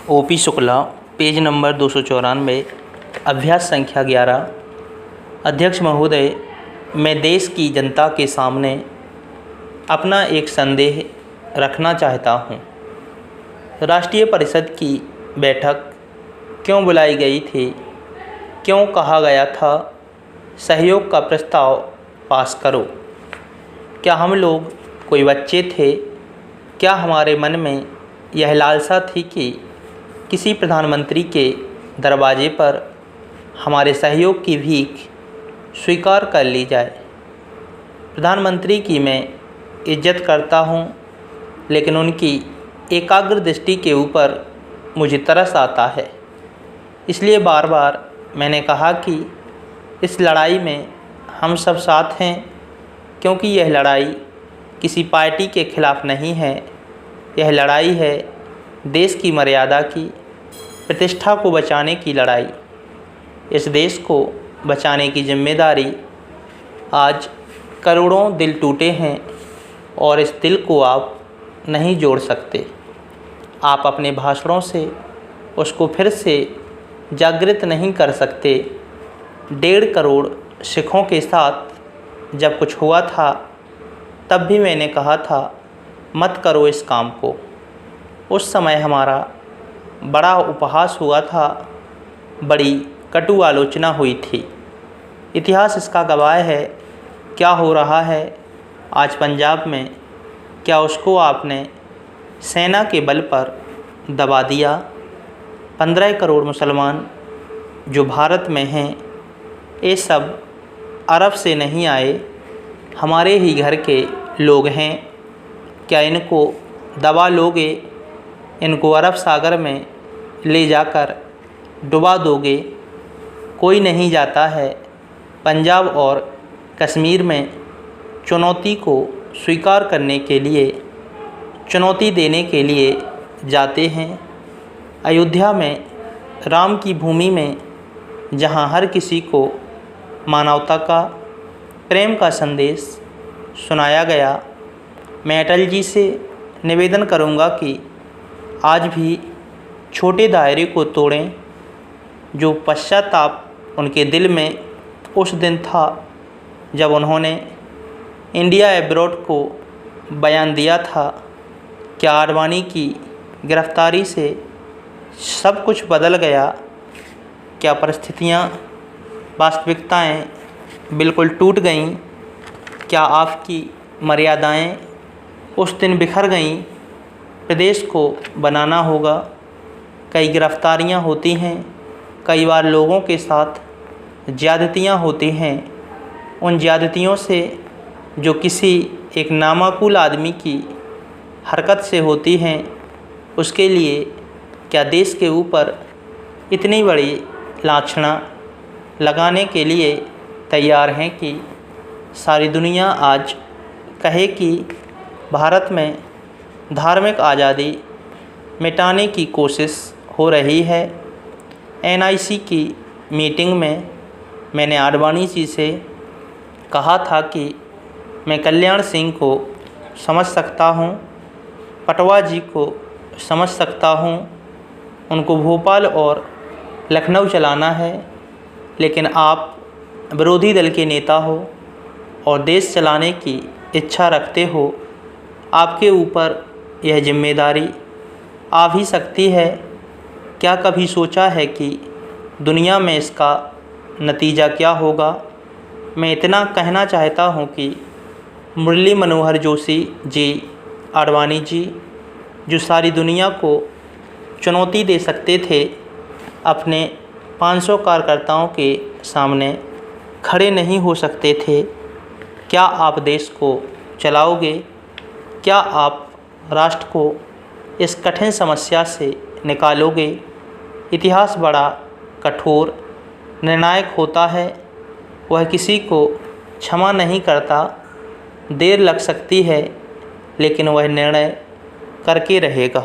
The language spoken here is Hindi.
ओपी शुक्ला, पेज नंबर 294, अभ्यास संख्या 11। अध्यक्ष महोदय, मैं देश की जनता के सामने अपना एक संदेह रखना चाहता हूँ। राष्ट्रीय परिषद की बैठक क्यों बुलाई गई थी? क्यों कहा गया था सहयोग का प्रस्ताव पास करो? क्या हम लोग कोई बच्चे थे? क्या हमारे मन में यह लालसा थी कि किसी प्रधानमंत्री के दरवाजे पर हमारे सहयोग की भीख स्वीकार कर ली जाए? प्रधानमंत्री की मैं इज्जत करता हूँ, लेकिन उनकी एकाग्र दृष्टि के ऊपर मुझे तरस आता है। इसलिए बार बार मैंने कहा कि इस लड़ाई में हम सब साथ हैं, क्योंकि यह लड़ाई किसी पार्टी के खिलाफ़ नहीं है। यह लड़ाई है देश की मर्यादा की, प्रतिष्ठा को बचाने की लड़ाई। इस देश को बचाने की जिम्मेदारी, आज करोड़ों दिल टूटे हैं और इस दिल को आप नहीं जोड़ सकते। आप अपने भाषणों से उसको फिर से जागृत नहीं कर सकते। 1.5 करोड़ सिखों के साथ जब कुछ हुआ था, तब भी मैंने कहा था मत करो इस काम को। उस समय हमारा बड़ा उपहास हुआ था, बड़ी कटु आलोचना हुई थी। इतिहास इसका गवाह है। क्या हो रहा है आज पंजाब में? क्या उसको आपने सेना के बल पर दबा दिया? 15 करोड़ मुसलमान जो भारत में हैं, ये सब अरब से नहीं आए, हमारे ही घर के लोग हैं। क्या इनको दबा लोगे? इनको अरब सागर में ले जाकर डुबा दोगे? कोई नहीं जाता है। पंजाब और कश्मीर में चुनौती को स्वीकार करने के लिए, चुनौती देने के लिए जाते हैं। अयोध्या में, राम की भूमि में, जहां हर किसी को मानवता का, प्रेम का संदेश सुनाया गया, मैं अटल जी से निवेदन करूंगा कि आज भी छोटे दायरे को तोड़ें। जो पश्चाताप उनके दिल में उस दिन था जब उन्होंने इंडिया एब्रॉड को बयान दिया था। क्या आडवाणी की गिरफ्तारी से सब कुछ बदल गया? क्या परिस्थितियाँ, वास्तविकताएं बिल्कुल टूट गईं? क्या आपकी मर्यादाएं उस दिन बिखर गईं? प्रदेश को बनाना होगा। कई गिरफ्तारियां होती हैं, कई बार लोगों के साथ ज़्यादतियां होती हैं। उन ज़्यादतियों से जो किसी एक नामाकूल आदमी की हरकत से होती हैं, उसके लिए क्या देश के ऊपर इतनी बड़ी लांछना लगाने के लिए तैयार हैं कि सारी दुनिया आज कहे कि भारत में धार्मिक आज़ादी मिटाने की कोशिश हो रही है? NIC की मीटिंग में मैंने आडवाणी जी से कहा था कि मैं कल्याण सिंह को समझ सकता हूँ, पटवा जी को समझ सकता हूँ, उनको भोपाल और लखनऊ चलाना है, लेकिन आप विरोधी दल के नेता हो और देश चलाने की इच्छा रखते हो। आपके ऊपर यह जिम्मेदारी आ भी सकती है। क्या कभी सोचा है कि दुनिया में इसका नतीजा क्या होगा? मैं इतना कहना चाहता हूँ कि मुरली मनोहर जोशी जी, आडवाणी जी, जो सारी दुनिया को चुनौती दे सकते थे, अपने 500 कार्यकर्ताओं के सामने खड़े नहीं हो सकते थे। क्या आप देश को चलाओगे? क्या आप राष्ट्र को इस कठिन समस्या से निकालोगे? इतिहास बड़ा कठोर, निर्णायक होता है। वह किसी को क्षमा नहीं करता। देर लग सकती है, लेकिन वह निर्णय करके रहेगा।